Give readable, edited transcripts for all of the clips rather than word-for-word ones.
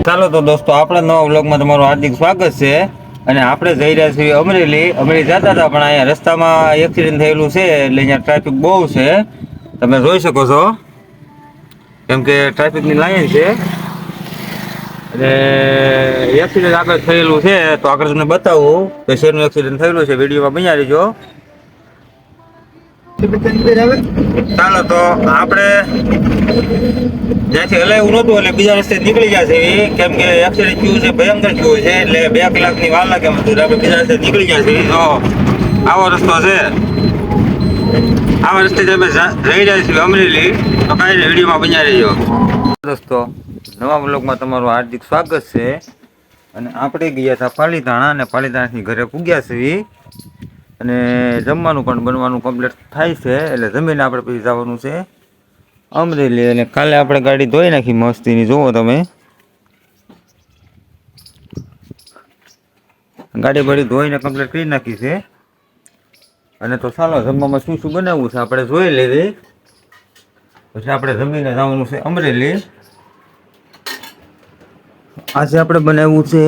ચાલો તો દોસ્તો, આપણા નવા વ્લોગમાં તમારું હાર્દિક સ્વાગત છે. અને આપણે જઈ રહ્યા છીએ અમરેલી જતા હતા, પણ અહીંયા રસ્તામાં એક્સિડન્ટ થયેલું છે, એટલે અહીંયા ટ્રાફિક બહુ છે. તમે જોઈ શકો છો, કેમ કે ટ્રાફિકની લાઈન છે. અને એક્સિડન્ટ આગળ થયેલું છે, તો આગળ તમને બતાવું કે શેનું એક્સિડન્ટ થયેલું છે. વિડીયોમાં બન્યા રહેજો. ચાલો તો આપણે જ્યાંથી હલાયું નહોતું એટલે બીજા રસ્તે નીકળી જશે, કેમ કે એક્સિડન્ટ થયું છે, ભયંકર થયું છે, એટલે 2 કલાકની વાર લાગે. આપણે બીજા રસ્તે નીકળી જશે. તો આવો રસ્તો છે, આવા રસ્તે અમે જઈ રહ્યા છીએ અમરેલી. તો કાંઈ વિડીયોમાં બન્યા રહેજો. દોસ્તો, નવા બ્લોગમાં તમારું હાર્દિક સ્વાગત છે. અને આપણે ગયા હતા પાલીતાણા, અને પાલીતાણાથી ઘરે પૂગ્યા છીએ. અને જમવાનું પણ બનવાનું કમ્પ્લીટ થાય છે, એટલે જમીને આપણે પછી જવાનું છે અમરેલી. અને કાલે આપણે ગાડી ધોઈ નાખી મસ્તીની. જુઓ તમે, ગાડી બધી ધોઈને કમ્પ્લીટ કરી નાખી છે. અને તો ચાલો, જમવામાં શું શું બનાવવું છે આપણે જોઈ લેવી, પછી આપણે જમીને જવાનું છે અમરેલી. આજે આપણે બનાવવું છે,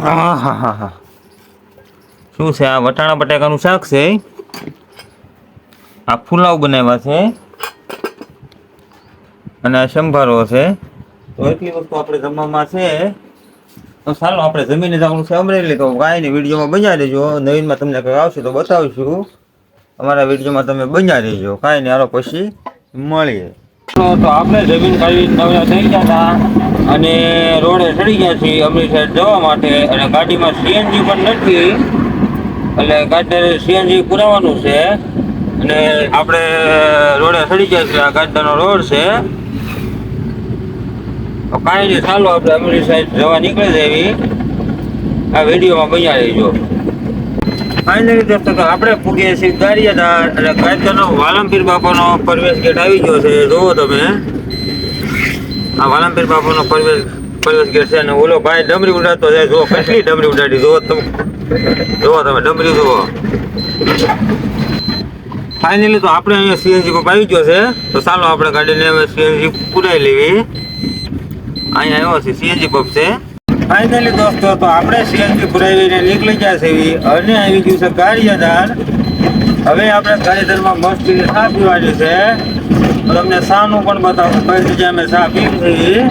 હા હા હા હા, શું છે આ? વટાણા બટાકાનું શાક છે. આ પુલાવ બનાવ્યા છે, અને આ સંભારો છે. તો એટલી વસ્તુ આપણે જમવામાં છે. તો ચાલો, આપણે જમીને જવાનું છે અમરેલી. તો કાંઈ નહીં, વિડીયોમાં બન્યા રહેજો. નવીનમાં તમને કંઈ આવશે તો બતાવીશું. અમારા વિડીયોમાં તમે બન્યા રહેજો. કાંઈ નહીં, હાલો પછી મળીએ. તો આપણે જમીન કાઢી નવરા થઈ ગયા હતા, અને રોડે ચડી ગયા છીએ અમૃતસર જવા માટે. અને ગાડીમાં સીએનજી પણ નથી, એટલે ગાડી સીએનજી પુરાવાનું છે. અને આપણે રોડે ચડી ગયા છીએ. આ ગાડીનો રોડ છે. તો કાંઈ નહીં, ચાલો આપણે અમૃતસર જવા નીકળી જઈએ. આ વિડીયોમાં બન્યા રહીજો. ફાઇનલી દોસ્તો, તો આપણે પૂગીએ છીએ ગારિયાધાર. અને ગારિયાધારનો વાલમપીર બાપાનો પ્રવેશ ગેટ આવી ગયો છે. જુઓ તમે, આ વાલમપીર બાપાનો પ્રવેશ ગેટ છે. અને ઓલો ભાઈ ડમરી ઉડાડતો જાય. જુઓ કેટલી ડમરી ઉડાડી, જુઓ તમે ડમરી જુઓ. ફાઇનલી તો આપણે અહીંયા સીએનજી પંપ આવી ગયો છે. તો ચાલો આપણે ગાડીને હવે સીએનજી પુરાઈ લેવી. અહીંયા આવ્યો છે સીએનજી પંપ છે. ફાઇનલી દોસ્તો, તો આપણે સીએનજી પુરાવીને નીકળી ગયા છે, અને આવી ગયું છે ગારિયાધાર. હવે આપણે ગારિયાધારમાં મસ્તીની ચા પીવાની છે. તમને ચાનું પણ બતાવું કઈ જગ્યાએ અમે ચા પીવી છીએ.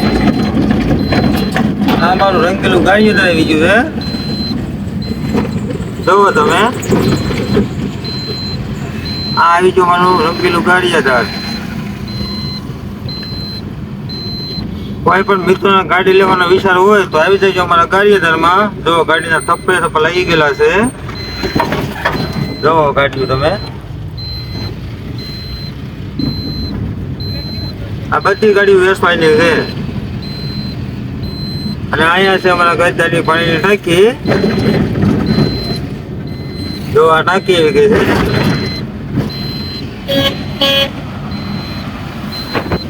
આ મારું રંગેલું ગારિયાધાર આવી ગયું છે. જુઓ તમે, આ આવી ગયું મારું રંગેલું ગારિયાધાર. કોઈ પણ મિત્રોને ગાડી લેવાનો વિચાર હોય તો આવી જજો અમારા ગારિયાધારમાં. જો ગાડીના થપ્પે લાગી ગયેલા છે. જો ગાડીઓ તમે, આ બધી ગાડીઓ વેચવાની છે. અને અહીંયા છે અમારા ગજદારની પાણીની ટાંકી. જો આ ટાંકી આવી ગઈ છે.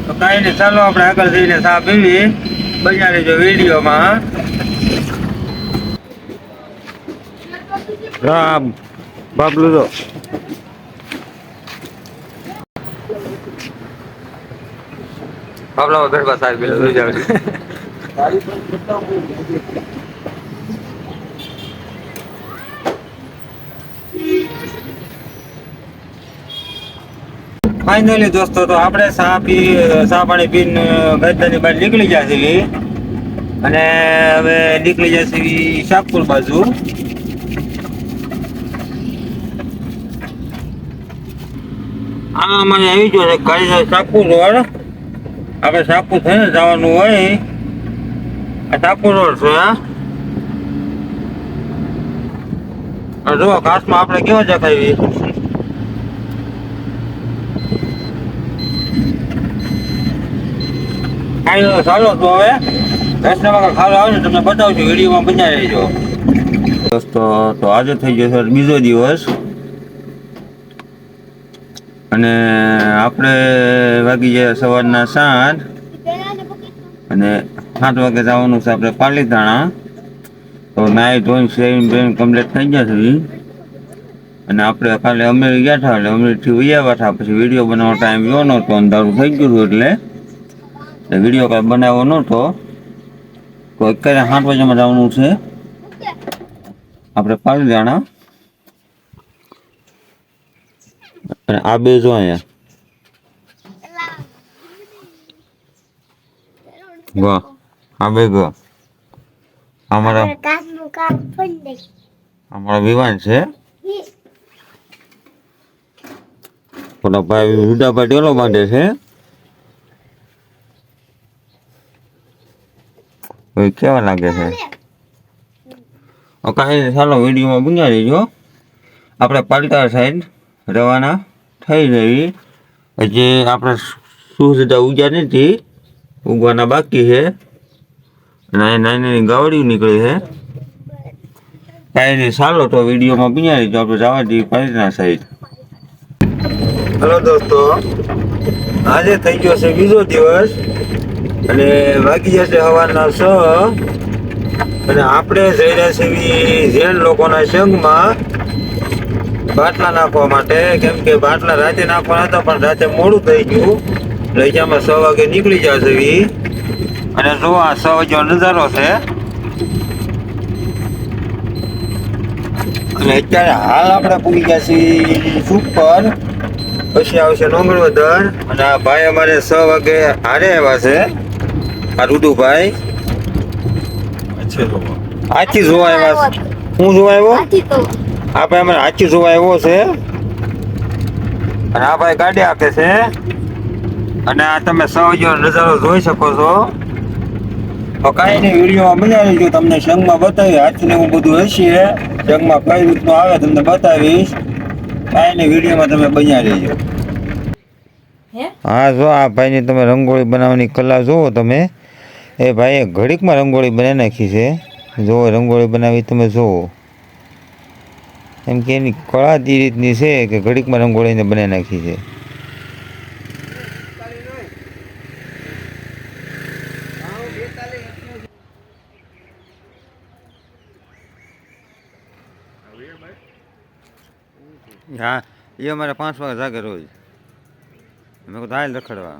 તો કાંઈ નહીં, ચાલો આપણે આગળ જઈને ચા પીવી. બન્યા રહેજો વિડીયોમાં. રામ બાબલું તો બાબલામાં બેઠવા સાહેબ પેલો જોઈ જાવ. ફાઇનલી દોસ્તો, તો આપણે ચા પાણી પીને ગજદાની બહાર નીકળી ગયા છીએ. અને હવે નીકળી જાય છે શાકપુર બાજુ. આ મને આવી ગયો છે ગાડી શાકપુર રોડ. આપણે શાકપુર થઈને જવાનું હોય. આ શાકપુર રોડ છે. જો ઘાસમાં આપણે કેવા દેખાવી. ચાલો તો હવે રસ્તામાં ખાવા આવે ને તમને બતાવજો. વિડીયોમાં બન્યા રહેજો દોસ્તો. તો આજે થઈ ગયો છે બીજો દિવસ, અને આપણે વાગી ગયા સવારના 7. અને 7 વાગે જવાનું છે આપણે પાલીતાણા. તો નાઈ ધોઈને શેવિંગ બેવિંગ કમ્પ્લીટ થઈ ગયા છે અને આપણે કાલે અમેરી ગયા હતા એટલે અમેરીથી વૈયા હતા. પછી વિડીયો બનાવવાનો ટાઈમ ગયો નહોતો, અંધારું થઈ ગયું એટલે વિડીયો કાંઈ બનાવ્યો નહોતો. તો અત્યારે 7 વાગ્યામાં જવાનું છે આપણે પાલીતાણા. અને આ બે જો અહીંયા ગો, આ બે ગો અમારા વિવાન છે. પેલા ભાઈ રૂડાભાઈ ડેલો બાંધે છે. કેવા લાગે છે? કાંઈ ચાલો વિડીયોમાં બન્યા રહીજો. આપણે પાલીતાણા સાઈડ રવાના થઈ રહી. હજી આપણે સૂર્ય ઉગ્યા નથી, ઉગવાના બાકી છે. નાની નાની ગાવડીઓ નીકળી છે. કાંઈ નહીં, ચાલો તો વિડીયોમાં બન્યા રહીજો. આપણે જવા દઈએ પાલીતાણા સાઈડ. હલો દોસ્તો, આજે થઈ ગયો છે બીજો દિવસ અને વાગી જશે સવારના 6 અને આપણે જઈ રહ્યા છીએ જૈન લોકોના સંઘમાં બાટલા નાખવા માટે. કેમ કે બાટલા રાતે નાખવાના હતા પણ રાતે મોડું થઈ ગયું એટલે અમે 6 વાગે નીકળી જશે. અને જો આ 6 વાગ્યાનો નજારો છે. અને અત્યારે હાલ આપણે પૂરી ગયા છીએ સુપર, પછી આવશે નોંગળવદર. અને આ ભાઈ અમારે 6 વાગે હારે આવ્યા છે, આ રૂડુભાઈ. હાથી જોવા આવ્યા. હું જોવા આવ્યો? આ ભાઈ અમારે હાથી જોવા આવ્યો છે. અને આ ભાઈ ગાડી આપે છે. અને આ તમે 6 વાગ્યાનો નજારો જોઈ શકો છો. તો કાંઈ નહીં, વિડીયોમાં બનાવી જો તમને સંઘમાં બતાવી હાથને એવું બધું હશે. સંઘમાં કઈ રીતનું આવે તમને બતાવીશ. કાંઈ નહીં, વિડીયોમાં તમે બનાવી લેજો. હા, જો આ ભાઈની તમે રંગોળી બનાવવાની કલા જુઓ તમે. એ ભાઈએ ઘડીકમાં રંગોળી બનાવી નાખી છે. જુઓ રંગોળી બનાવી તમે જુઓ. એમ કે એની કળા જ એ રીતની છે કે ઘડીકમાં રંગોળીને બનાવી નાખી છે. હા, એ અમારે 5 વાગે જાગે રોજ. મેં કહું હાલ રખડવા.